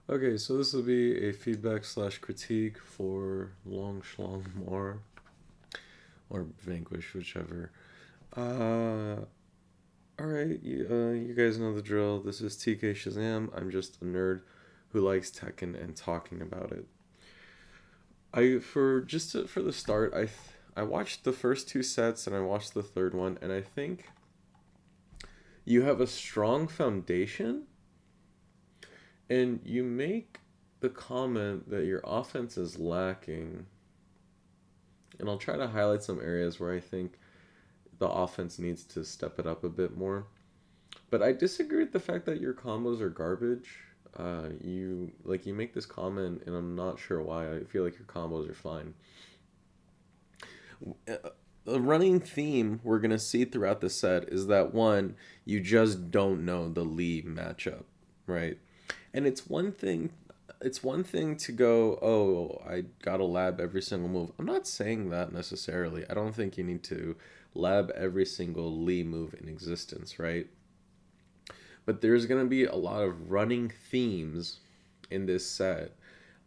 Okay, so this will be a feedback slash critique for LongSchlongMaur or Vanquish, whichever. Uh, alright, you guys know the drill. This is TK Shazam. I'm just a nerd who likes Tekken and talking about it. For the start, I watched the first two sets and I watched the third one, and I think you have a strong foundation, and you make the comment that your offense is lacking. And I'll try to highlight some areas where I think the offense needs to step it up a bit more. But I disagree with the fact that your combos are garbage. You make this comment, and I'm not sure why. I feel like your combos are fine. A running theme we're gonna see throughout the set is that one, you just don't know the Lee matchup, right? And it's one thing to go, oh, I gotta lab every single move. I'm not saying that necessarily. I don't think you need to lab every single Lee move in existence, right? But there's gonna be a lot of running themes in this set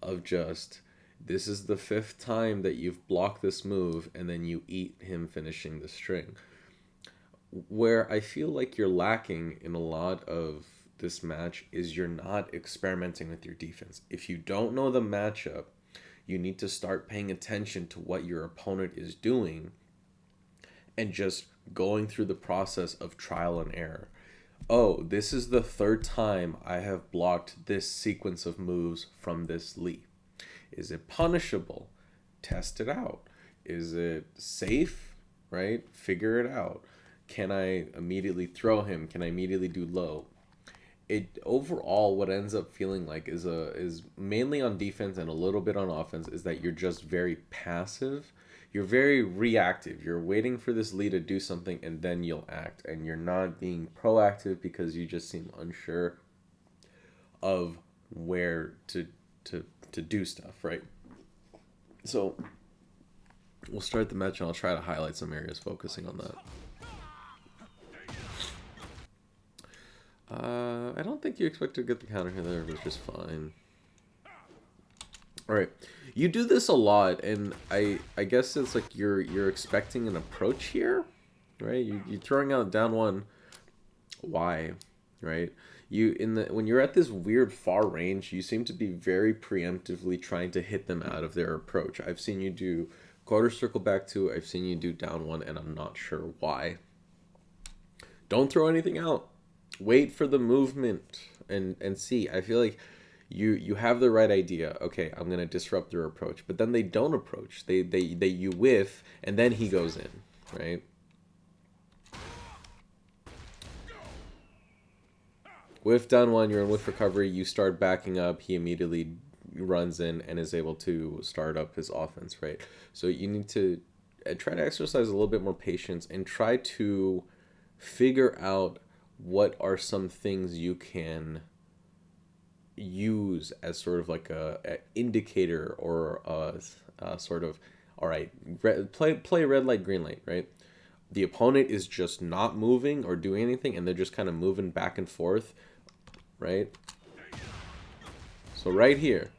of just, this is the fifth time that you've blocked this move and then you eat him finishing the string. Where I feel like you're lacking in a lot of this match is you're not experimenting with your defense. If you don't know the matchup, you need to start paying attention to what your opponent is doing and just going through the process of trial and error. Oh, this is the third time I have blocked this sequence of moves from this Lee. Is it punishable? Test it out. Is it safe? Right? Figure it out. Can I immediately throw him? Can I immediately do low? It overall, what ends up feeling like is mainly on defense and a little bit on offense, is that you're just very passive. You're very reactive. You're waiting for this lead to do something and then you'll act, and you're not being proactive because you just seem unsure of where to do stuff, right? So we'll start the match and I'll try to highlight some areas focusing on that. I don't think you expect to get the counter here there, which is fine. All right, you do this a lot, and I guess it's like you're expecting an approach here, right? You're throwing out down one. Why, right? When you're at this weird far range, you seem to be very preemptively trying to hit them out of their approach. I've seen you do quarter circle back two. I've seen you do down one, and I'm not sure why. Don't throw anything out. Wait for the movement and see. I feel like you have the right idea. Okay, I'm gonna disrupt their approach, but then they don't approach. They you whiff, and then he goes in, right? Whiff down one, you're in whiff recovery. You start backing up. He immediately runs in and is able to start up his offense, right? So you need to try to exercise a little bit more patience and try to figure out what are some things you can use as sort of like a indicator or a sort of, all right, play red light green light, right? The opponent is just not moving or doing anything, and they're just kind of moving back and forth, right? So right here,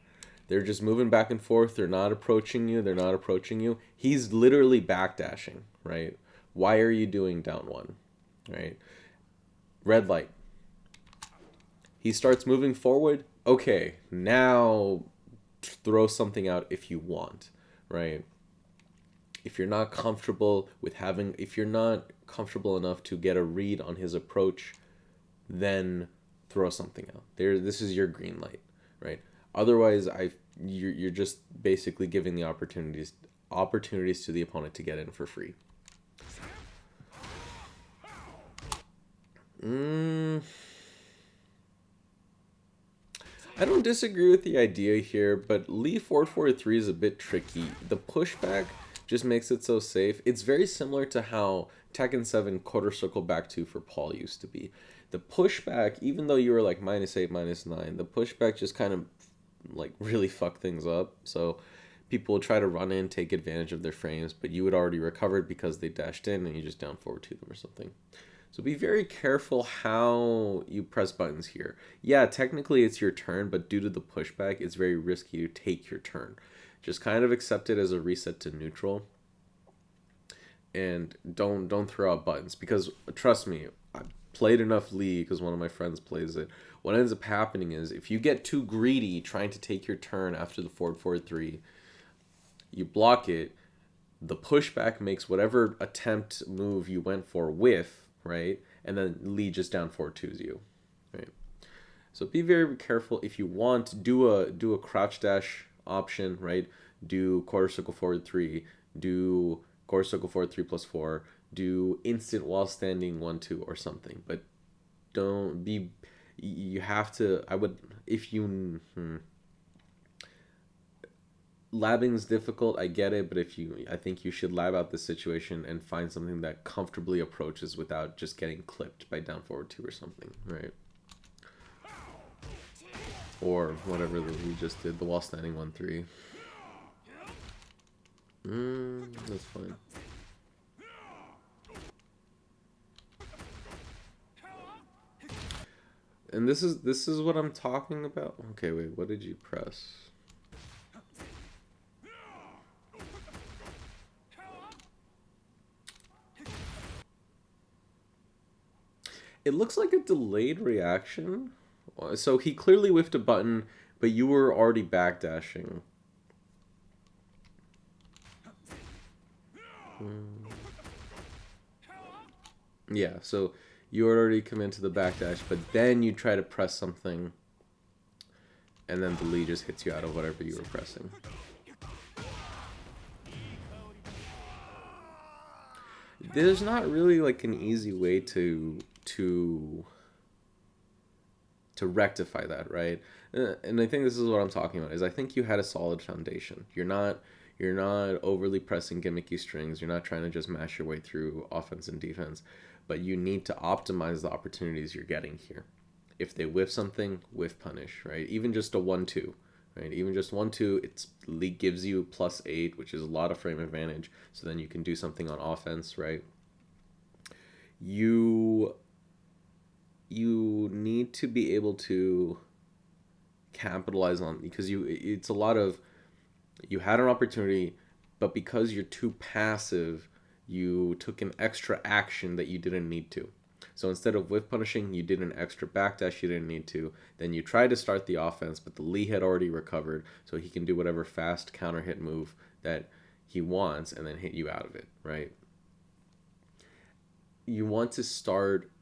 they're just moving back and forth. They're not approaching you. They're not approaching you. He's literally backdashing, right? Why are you doing down one, right? Red light. He starts moving forward. Okay, now throw something out if you want, right? If you're not comfortable with having, if you're not comfortable enough to get a read on his approach, then throw something out. This is your green light, right? Otherwise, you're just basically giving the opportunities to the opponent to get in for free. I don't disagree with the idea here, but Lee 443 is a bit tricky. The pushback just makes it so safe. It's very similar to how Tekken 7 quarter circle back 2 for Paul used to be. The pushback, even though you were like -8, -9, the pushback just kind of like really fuck things up. So people would try to run in, take advantage of their frames, but you had already recovered because they dashed in and you just down forward to them or something. So be very careful how you press buttons here. Yeah, technically it's your turn, but due to the pushback, it's very risky to take your turn. Just kind of accept it as a reset to neutral, and don't throw out buttons, because trust me, I played enough League because one of my friends plays it. What ends up happening is if you get too greedy trying to take your turn after the forward forward 3, you block it, the pushback makes whatever attempt move you went for with, right? And then Lee just down 4-2s you, right? So be very careful. If you want, do a crouch dash option, right? Do quarter circle forward 3, do quarter circle forward 3+4, do instant while standing 1-2 or something. But don't be. You have to. I would if you. Labbing's difficult, I get it, but I think you should lab out the situation and find something that comfortably approaches without just getting clipped by down forward 2 or something, right? Or whatever we just did, the wall standing 1-3. That's fine. And this is what I'm talking about. Okay, wait, what did you press? It looks like a delayed reaction. So he clearly whiffed a button, but you were already backdashing. Yeah, so you already come into the backdash, but then you try to press something, and then the lead just hits you out of whatever you were pressing. There's not really like an easy way to rectify that, right? And I think this is what I'm talking about. Is I think you had a solid foundation. You're not overly pressing gimmicky strings. You're not trying to just mash your way through offense and defense, but you need to optimize the opportunities you're getting here. If they whiff something, whiff punish, right? Even just a 1-2, right? Even just 1-2, it's league gives you +8, which is a lot of frame advantage. So then you can do something on offense, right? You need to be able to capitalize on, because it's a lot of, you had an opportunity, but because you're too passive, you took an extra action that you didn't need to. So instead of whiff punishing, you did an extra backdash you didn't need to. Then you tried to start the offense, but the Lee had already recovered, so he can do whatever fast counter hit move that he wants and then hit you out of it, right? You want to start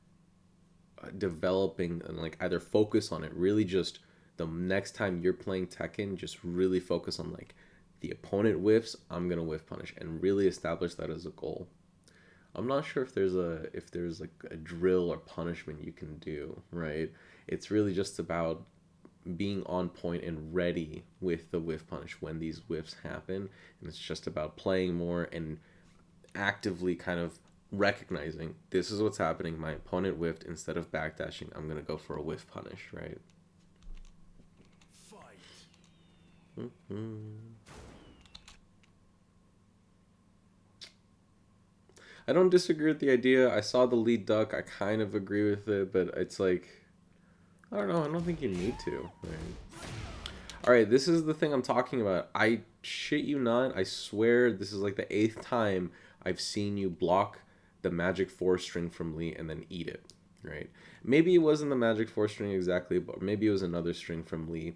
developing and like either focus on it, really just the next time you're playing Tekken, just really focus on like the opponent whiffs, I'm gonna whiff punish, and really establish that as a goal. I'm not sure if there's like a drill or punishment you can do, right? It's really just about being on point and ready with the whiff punish when these whiffs happen, and it's just about playing more and actively kind of recognizing this is what's happening. My opponent whiffed, instead of backdashing, I'm gonna go for a whiff punish, right? Fight. I don't disagree with the idea. I saw the lead duck. I kind of agree with it, but it's like, I don't know. I don't think you need to. Right? All right, this is the thing I'm talking about. I shit you not. I swear this is like the 8th time I've seen you block the magic 4 string from Lee and then eat it, right? Maybe it wasn't the magic 4 string exactly, but maybe it was another string from Lee.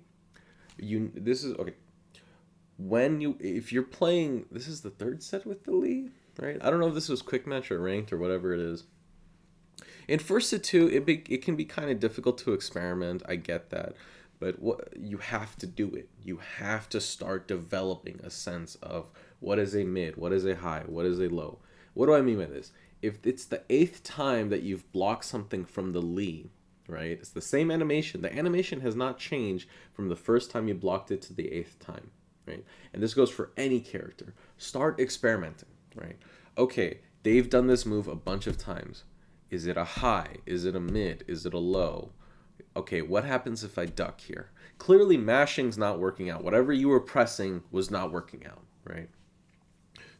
This is okay. If you're playing, this is the 3rd set with the Lee, right? I don't know if this was quick match or ranked or whatever it is. In first to 2, it can be kind of difficult to experiment. I get that. But you have to do it. You have to start developing a sense of what is a mid, what is a high, what is a low. What do I mean by this? If it's the 8th time that you've blocked something from the Lee, right? It's the same animation. The animation has not changed from the first time you blocked it to the 8th time, right? And this goes for any character. Start experimenting, right? Okay, they've done this move a bunch of times. Is it a high? Is it a mid? Is it a low? Okay, what happens if I duck here? Clearly mashing's not working out. Whatever you were pressing was not working out, right?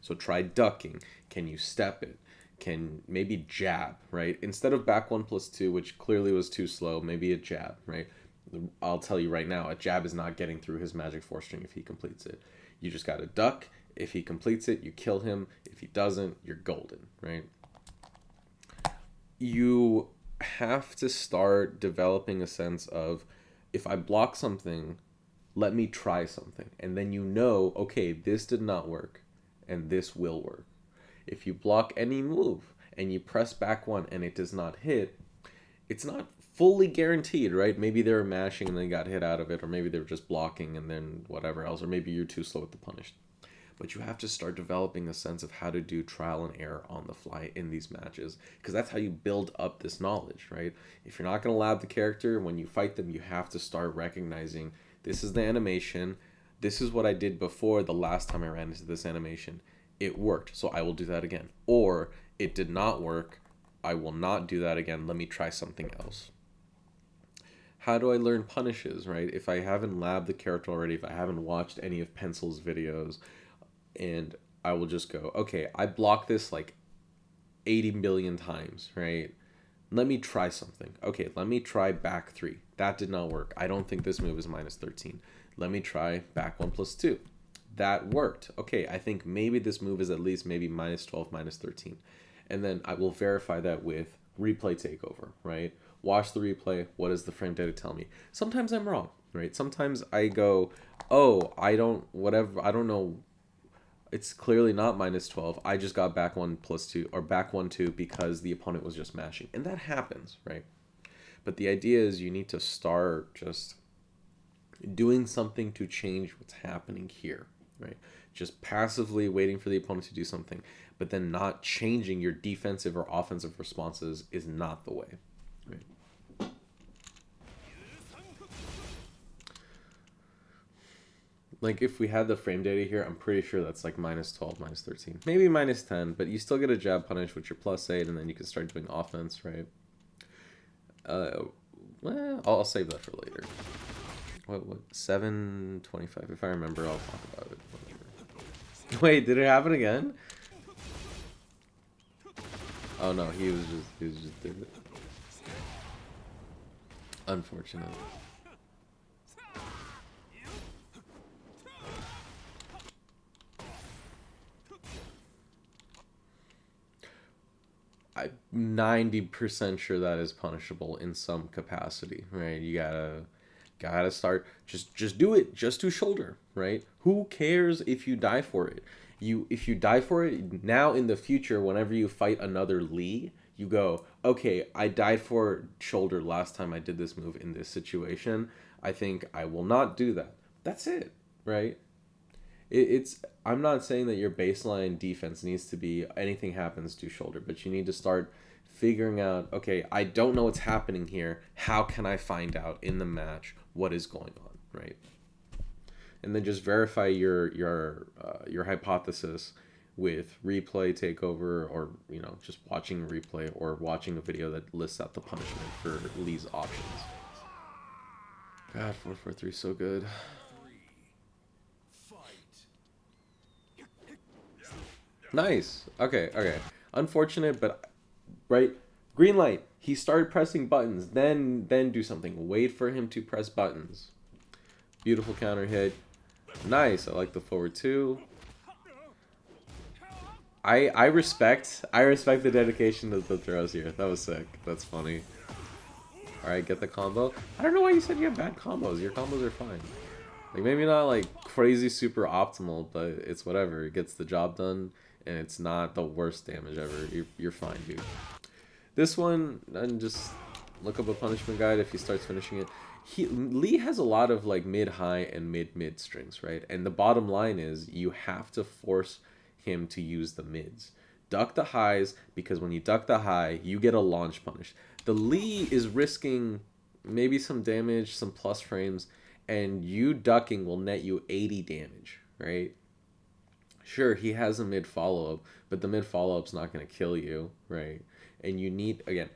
So try ducking. Can you step it? can maybe jab, right? Instead of back 1+2, which clearly was too slow, maybe a jab, right? I'll tell you right now, a jab is not getting through his magic 4 string if he completes it. You just got to duck. If he completes it, you kill him. If he doesn't, you're golden, right? You have to start developing a sense of, if I block something, let me try something. And then you know, okay, this did not work and this will work. If you block any move and you press back 1 and it does not hit, it's not fully guaranteed, right? Maybe they were mashing and then got hit out of it, or maybe they were just blocking and then whatever else, or maybe you're too slow with the punish. But you have to start developing a sense of how to do trial and error on the fly in these matches, because that's how you build up this knowledge, right? If you're not going to lab the character, when you fight them, you have to start recognizing, this is the animation, this is what I did before the last time I ran into this animation. It worked, so I will do that again. Or, it did not work, I will not do that again, let me try something else. How do I learn punishes, right? If I haven't labbed the character already, if I haven't watched any of Pencil's videos, and I will just go, okay, I blocked this like 80 million times, right? Let me try something. Okay, let me try back 3. That did not work. I don't think this move is -13. Let me try back 1+2. That worked. Okay, I think maybe this move is at least maybe -12, -13. And then I will verify that with replay takeover, right? Watch the replay. What does the frame data tell me? Sometimes I'm wrong, right? Sometimes I go, oh, I don't know. It's clearly not -12. I just got back 1+2 or back 1-2 because the opponent was just mashing. And that happens, right? But the idea is you need to start just doing something to change what's happening here, right? Just passively waiting for the opponent to do something, but then not changing your defensive or offensive responses is not the way, right? Like, if we had the frame data here, I'm pretty sure that's like -12, -13. Maybe -10, but you still get a jab punish, which you're +8, and then you can start doing offense, right? Well, I'll save that for later. What, 7:25? If I remember, I'll talk about it. Whatever. Wait, did it happen again? Oh no, he was just did it. Unfortunate. I'm 90% sure that is punishable in some capacity, right? You gotta start, just do it, just do shoulder, right? Who cares if you die for it? If you die for it now, in the future, whenever you fight another Lee, you go, okay, I died for shoulder last time I did this move in this situation. I think I will not do that. That's it, right? I'm not saying that your baseline defense needs to be anything happens to shoulder, but you need to start figuring out, okay, I don't know what's happening here. How can I find out in the match what is going on, right? And then just verify your hypothesis with replay takeover, or just watching a replay or watching a video that lists out the punishment for Lee's options. God, 4-4-3 so good. Nice. Okay. Unfortunate, but right. Green light. He started pressing buttons. Then do something. Wait for him to press buttons. Beautiful counter hit. Nice. I like the forward 2. I respect the dedication to the throws here. That was sick. That's funny. All right, get the combo. I don't know why you said you have bad combos. Your combos are fine. Like, maybe not like crazy super optimal, but it's whatever. It gets the job done. And it's not the worst damage ever. You're fine, dude. This one, and just look up a punishment guide if he starts finishing it. Lee has a lot of like mid-high and mid-mid strings, right? And the bottom line is you have to force him to use the mids. Duck the highs, because when you duck the high, you get a launch punish. The Lee is risking maybe some damage, some plus frames, and you ducking will net you 80 damage, right? Sure, he has a mid follow-up, but the mid follow-up's not going to kill you, right? And you need, again,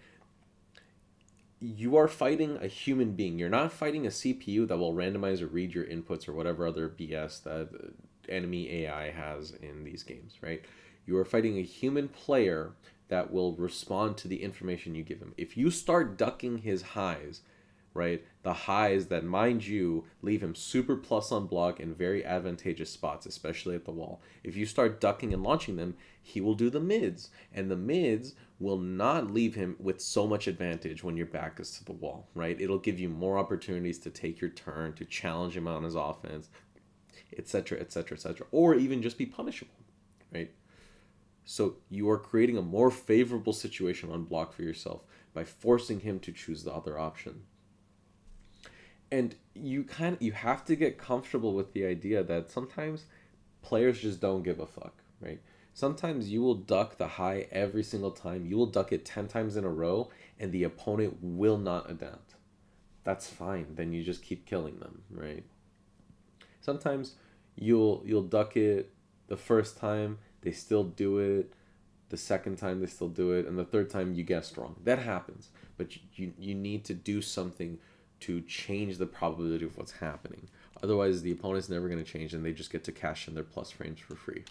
you are fighting a human being. You're not fighting a CPU that will randomize or read your inputs or whatever other BS that enemy AI has in these games, right? You are fighting a human player that will respond to the information you give him. If you start ducking his highs, right, the highs that, mind you, leave him super plus on block in very advantageous spots, especially at the wall. If you start ducking and launching them, he will do the mids, and the mids will not leave him with so much advantage when your back is to the wall, right? It'll give you more opportunities to take your turn, to challenge him on his offense, etc., etc., etc., or even just be punishable, right? So you are creating a more favorable situation on block for yourself by forcing him to choose the other option. And you have to get comfortable with the idea that sometimes players just don't give a fuck, right? Sometimes you will duck the high every single time. You will duck it 10 times in a row and the opponent will not adapt. That's fine. Then you just keep killing them, right? Sometimes you'll duck it the first time, they still do it. The second time they still do it, and the third time you guessed wrong. That happens, but you need to do something to change the probability of what's happening. Otherwise, the opponent's never going to change, and they just get to cash in their plus frames for free.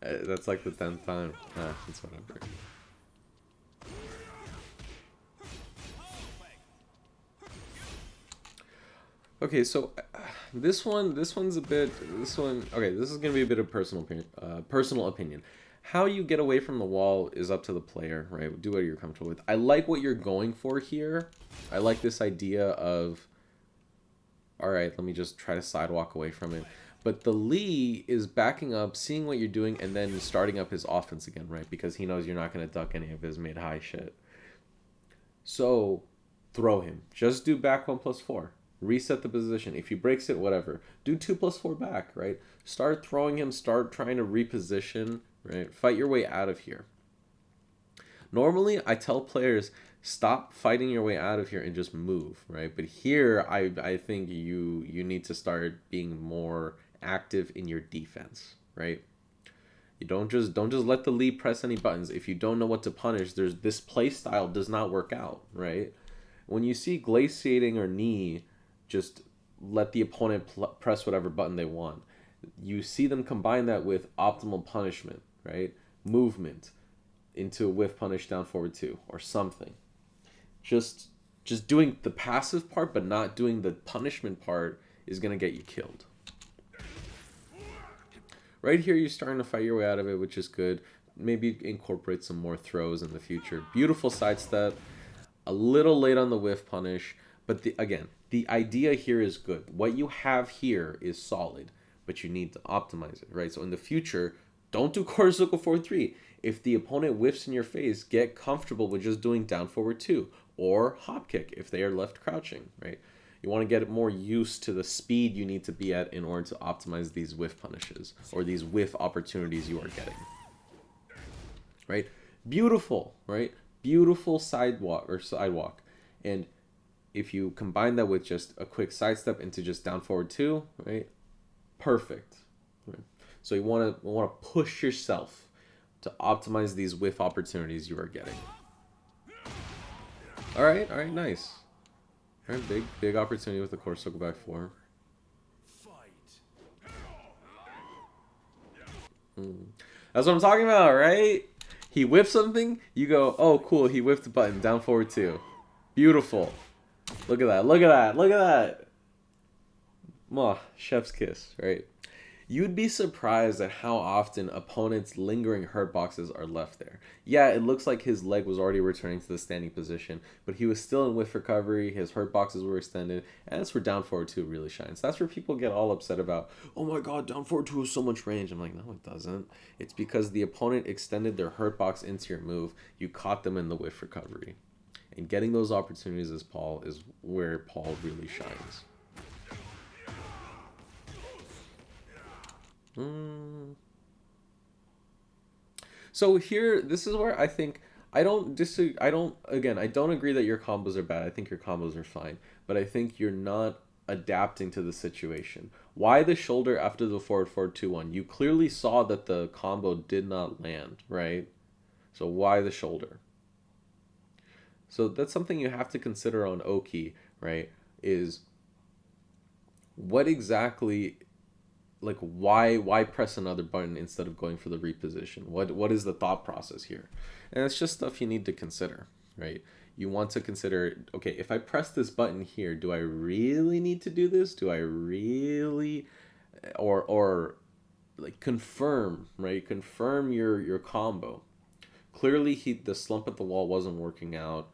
That's like the 10th time. That's whatever. Okay, so this one's a bit, okay, this is going to be a bit of personal opinion. How you get away from the wall is up to the player, right? Do what you're comfortable with. I like what you're going for here. I like this idea of, all right, let me just try to sidewalk away from it. But the Lee is backing up, seeing what you're doing, and then starting up his offense again, right? Because he knows you're not going to duck any of his mid-high shit. So, throw him. Just do back 1+4. Reset the position. If he breaks it, whatever. Do 2+4 back, right? Start throwing him. Start trying to reposition, right? Fight your way out of here. Normally, I tell players, stop fighting your way out of here and just move, right? But here, I think you need to start being more active in your defense, right? You don't just let the lead press any buttons. If you don't know what to punish, this play style does not work out, right? When you see glaciating or knee, just let the opponent press whatever button they want. You see them combine that with optimal punishment, right? Movement into a whiff punish down forward 2 or something. Just doing the passive part but not doing the punishment part is going to get you killed. Right here, you're starting to fight your way out of it, which is good. Maybe incorporate some more throws in the future. Beautiful sidestep. A little late on the whiff punish. But again, the idea here is good. What you have here is solid, but you need to optimize it, right? So in the future, don't do quarter circle forward 3. If the opponent whiffs in your face, get comfortable with just doing down forward 2 or hop kick if they are left crouching, right? You want to get more used to the speed you need to be at in order to optimize these whiff punishes or these whiff opportunities you are getting, right? Beautiful, right? Beautiful sidewalk. And if you combine that with just a quick sidestep into just down forward 2, right? Perfect. Right? So you want to push yourself to optimize these whiff opportunities you are getting. All right, nice. All right, big opportunity with the core circle back 4. That's what I'm talking about, right? He whiffs something, you go, oh cool, he whiffed the button, down forward 2. Beautiful. Look at that, look at that, look at that. Mwah, chef's kiss, right? You'd be surprised at how often opponents' lingering hurt boxes are left there. Yeah, it looks like his leg was already returning to the standing position, but he was still in whiff recovery, his hurt boxes were extended, and that's where down forward 2 really shines. That's where people get all upset about, oh my god, down forward 2 has so much range. I'm like, no it doesn't. It's because the opponent extended their hurt box into your move, you caught them in the whiff recovery. And getting those opportunities as Paul is where Paul really shines. So here, this is where I think I don't agree that your combos are bad. I think your combos are fine, but I think you're not adapting to the situation. Why the shoulder after the forward 2-1? You clearly saw that the combo did not land, right? So why the shoulder? So that's something you have to consider on Oki, right? Is what exactly like why press another button instead of going for the reposition? What is the thought process here? And it's just stuff you need to consider, right? You want to consider, okay, if I press this button here, do I really need to do this? Do I really, or like confirm, right? Confirm your combo. Clearly, the slump at the wall wasn't working out.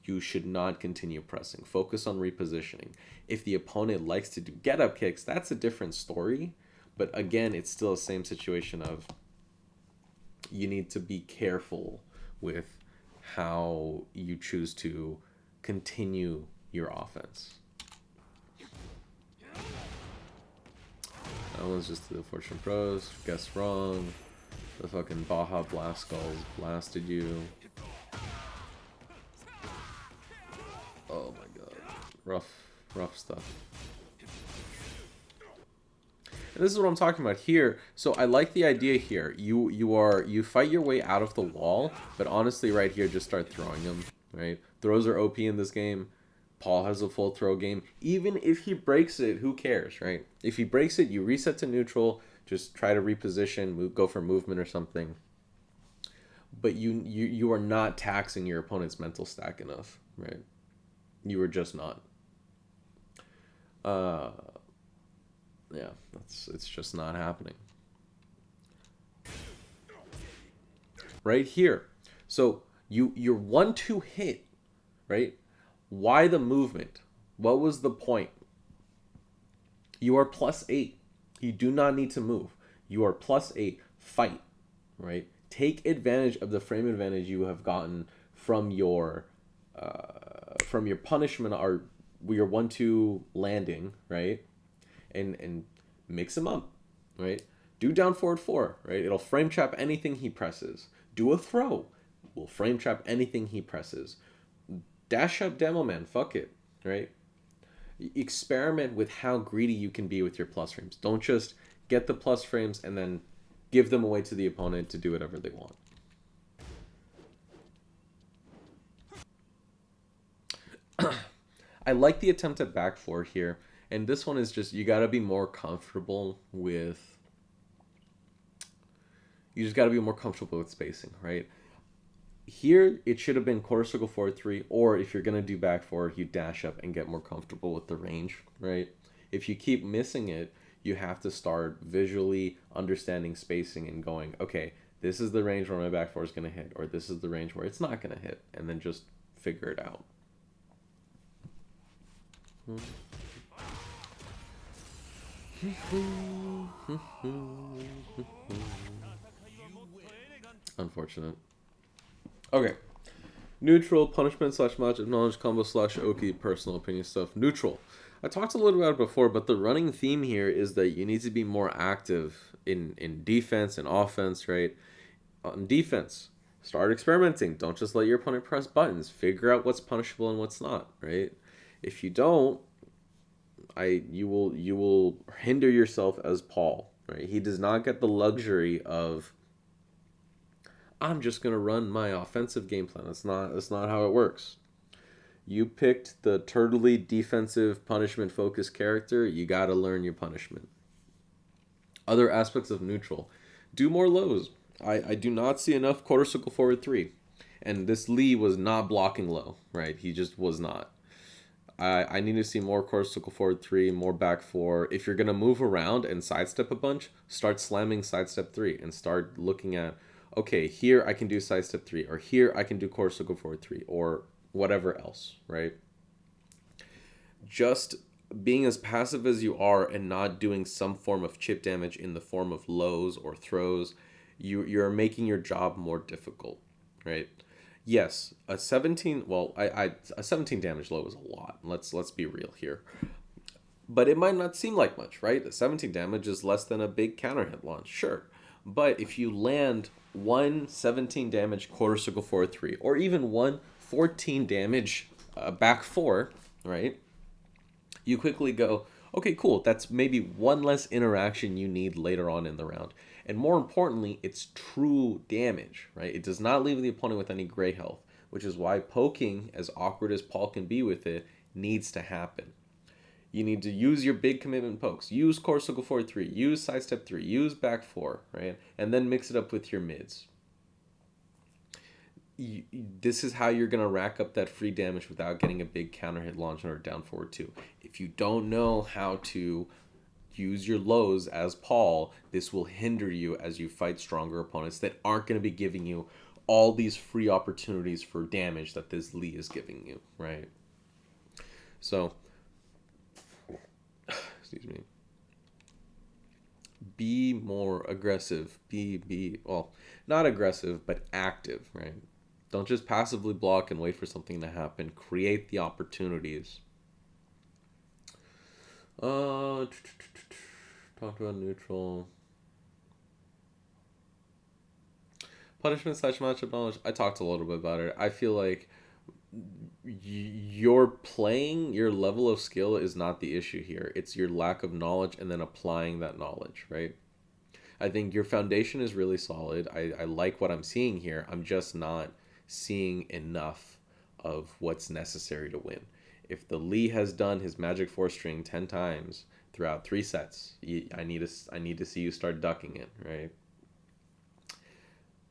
You should not continue pressing. Focus on repositioning. If the opponent likes to do get up kicks, that's a different story. But again, it's still the same situation of you need to be careful with how you choose to continue your offense. That one's just the Fortune Pros. Guess wrong. The fucking Baja Blast Skulls blasted you. Oh my god. Rough stuff. And this is what I'm talking about here. So I like the idea here. You fight your way out of the wall, but honestly right here just start throwing them, right? Throws are OP in this game. Paul has a full throw game. Even if he breaks it, who cares, right? If he breaks it, you reset to neutral, just try to reposition, go for movement or something. But you are not taxing your opponent's mental stack enough, right? You are just not. Yeah, it's just not happening. Right here. So your 1-2 hit, right? Why the movement? What was the point? You are +8. You do not need to move. You are +8. Fight, right? Take advantage of the frame advantage you have gotten from your punishment or your 1-2 landing, right? And mix him up, right? Do down forward 4, right? It'll frame trap anything he presses. Do a throw. Will frame trap anything he presses. Dash up demo man, fuck it, right? Experiment with how greedy you can be with your plus frames. Don't just get the plus frames and then give them away to the opponent to do whatever they want. I like the attempt at back 4 here. And this one is just, you got to be more comfortable with... You just got to be more comfortable with spacing, right? Here, it should have been quarter circle forward 3, or if you're going to do back 4, you dash up and get more comfortable with the range, right? If you keep missing it, you have to start visually understanding spacing and going, okay, this is the range where my back 4 is going to hit, or this is the range where it's not going to hit, and then just figure it out. Unfortunate. Okay. Neutral, punishment / match, acknowledge combo / Oki, personal opinion stuff. Neutral. I talked a little about it before, but the running theme here is that you need to be more active in defense and offense, right? On defense, start experimenting. Don't just let your opponent press buttons. Figure out what's punishable and what's not, right? If you don't, you will hinder yourself as Paul, right? He does not get the luxury of, I'm just gonna run my offensive game plan. That's not how it works. You picked the turtly defensive punishment focused character. You gotta learn your punishment. Other aspects of neutral, do more lows. I do not see enough quarter circle forward 3, and this Lee was not blocking low, right? He just was not. I need to see more quarter circle forward 3, more back 4. If you're going to move around and sidestep a bunch, start slamming sidestep 3 and start looking at, okay, here I can do sidestep 3, or here I can do quarter circle forward 3, or whatever else, right? Just being as passive as you are and not doing some form of chip damage in the form of lows or throws, you're making your job more difficult, right? Yes, a 17. Well, a 17 damage low is a lot. Let's be real here. But it might not seem like much, right? A 17 damage is less than a big counter hit launch, sure. But if you land one 17 damage quarter circle forward 3, or even one 14 damage back 4, right? You quickly go, okay, cool. That's maybe one less interaction you need later on in the round. And more importantly, it's true damage, right? It does not leave the opponent with any gray health, which is why poking, as awkward as Paul can be with it, needs to happen. You need to use your big commitment pokes. Use core circle forward 3. Use sidestep 3. Use back 4, right? And then mix it up with your mids. This is how you're going to rack up that free damage without getting a big counter hit launch or down forward 2. If you don't know how to use your lows as Paul, this will hinder you as you fight stronger opponents that aren't going to be giving you all these free opportunities for damage that this Lee is giving you, right? So, excuse me. Be more aggressive. Well, not aggressive, but active, right? Don't just passively block and wait for something to happen. Create the opportunities. Talk about neutral. Punishment / matchup knowledge. I talked a little bit about it. I feel like your level of skill is not the issue here. It's your lack of knowledge and then applying that knowledge, right? I think your foundation is really solid. I like what I'm seeing here. I'm just not seeing enough of what's necessary to win. If the Lee has done his magic 4 string 10 times throughout 3 sets, I need to see you start ducking it, right?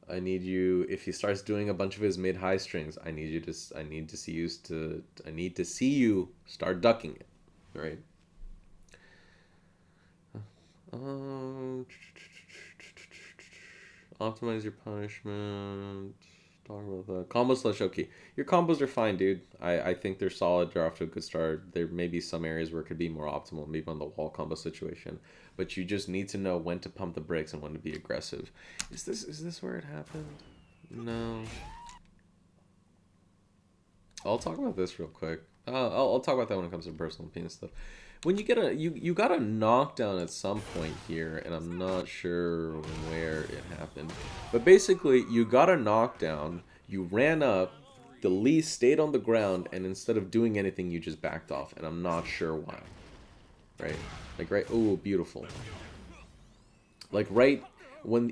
I need you, if he starts doing a bunch of his mid-high strings, I need to see you start ducking it, right? Optimize your punishment. Talk about that. Combo / okay. Your combos are fine, dude. I think they're solid. They're off to a good start. There may be some areas where it could be more optimal, maybe on the wall combo situation. But you just need to know when to pump the brakes and when to be aggressive. Is this where it happened? No. I'll talk about this real quick. I'll talk about that when it comes to personal opinion stuff. When you get you got a knockdown at some point here, and I'm not sure where it happened, but basically you got a knockdown, you ran up, the Lee stayed on the ground, and instead of doing anything, you just backed off, and I'm not sure why. Right? Like right, oh, beautiful. Like right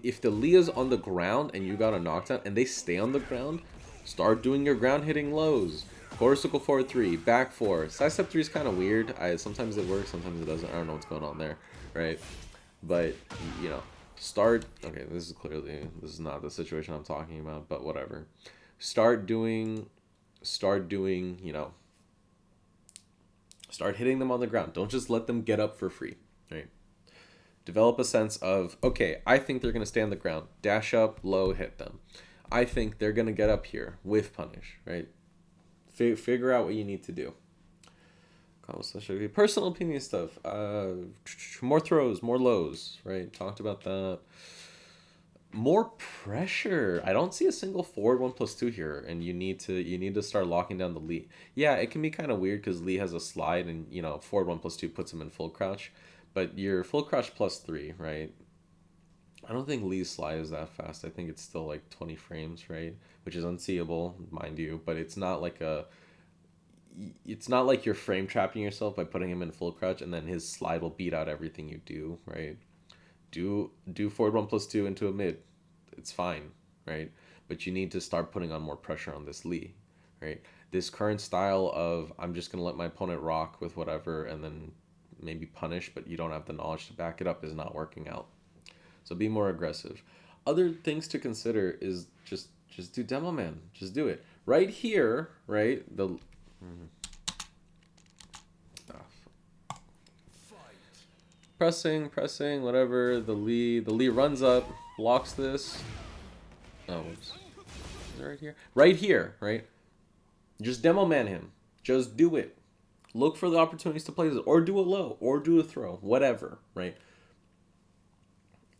if the Lee is on the ground and you got a knockdown and they stay on the ground, start doing your ground hitting lows. Core circle forward 3, back 4. Sidestep 3 is kind of weird. Sometimes it works, sometimes it doesn't. I don't know what's going on there, right? But, you know, start... Okay, this is not the situation I'm talking about, but whatever. Start doing, you know... Start hitting them on the ground. Don't just let them get up for free, right? Develop a sense of, okay, I think they're going to stay on the ground. Dash up, low, hit them. I think they're going to get up here, whiff punish, right? Figure out what you need to do. Personal opinion stuff. More throws, more lows, right? Talked about that. More pressure. I don't see a single forward 1+2 here, and you need to start locking down the Lee. Yeah, it can be kind of weird because Lee has a slide, and you know forward 1+2 puts him in full crouch, but you're full crouch +3, right? I don't think Lee's slide is that fast. I think it's still like 20 frames, right? Which is unseeable, mind you, but it's not like you're frame trapping yourself by putting him in full crouch and then his slide will beat out everything you do, right? Do forward 1+2 into a mid. It's fine, right? But you need to start putting on more pressure on this Lee, right? This current style of I'm just gonna let my opponent rock with whatever and then maybe punish, but you don't have the knowledge to back it up is not working out. So be more aggressive. Other things to consider is just do Demo Man. Just do it. Right here, right? Pressing, whatever. The Lee runs up, blocks this. Oh, oops. Is it right here? Right here, right? Just Demo Man him. Just do it. Look for the opportunities to play this, or do a low, or do a throw, whatever, right?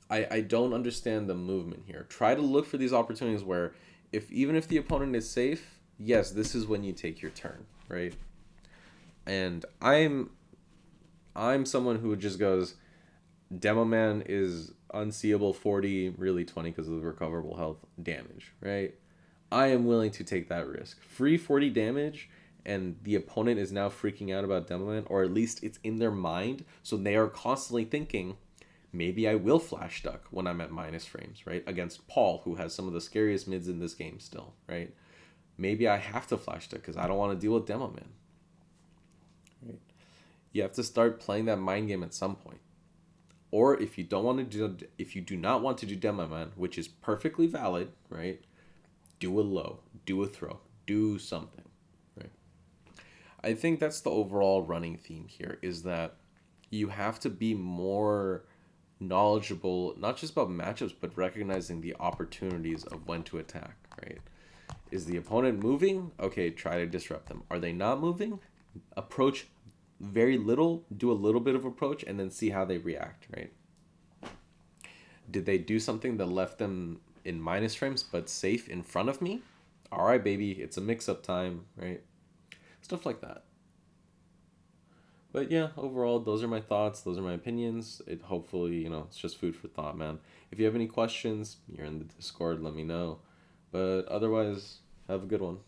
I don't understand the movement here. Try to look for these opportunities where even if the opponent is safe, yes, this is when you take your turn, right? And I'm someone who just goes, Demo Man is unseeable 40, really 20 because of the recoverable health damage, right? I am willing to take that risk. Free 40 damage and the opponent is now freaking out about Demo Man, or at least it's in their mind, so they are constantly thinking, maybe I will flash duck when I'm at minus frames, right? Against Paul, who has some of the scariest mids in this game still, right? Maybe I have to flash duck because I don't want to deal with Demo Man. Right? You have to start playing that mind game at some point. Or if you don't want to do, if you do not want to do demo man, which is perfectly valid, right? Do a low, do a throw, do something, right? I think that's the overall running theme here is that you have to be more knowledgeable, not just about matchups, but recognizing the opportunities of when to attack, right? Is the opponent moving? Okay, try to disrupt them. Are they not moving? Approach very little, do a little bit of approach, and then see how they react, right? Did they do something that left them in minus frames but safe in front of me? All right, baby, it's a mix-up time, right? Stuff like that. But yeah, overall, those are my thoughts. Those are my opinions. It hopefully, it's just food for thought, man. If you have any questions, you're in the Discord, let me know. But otherwise, have a good one.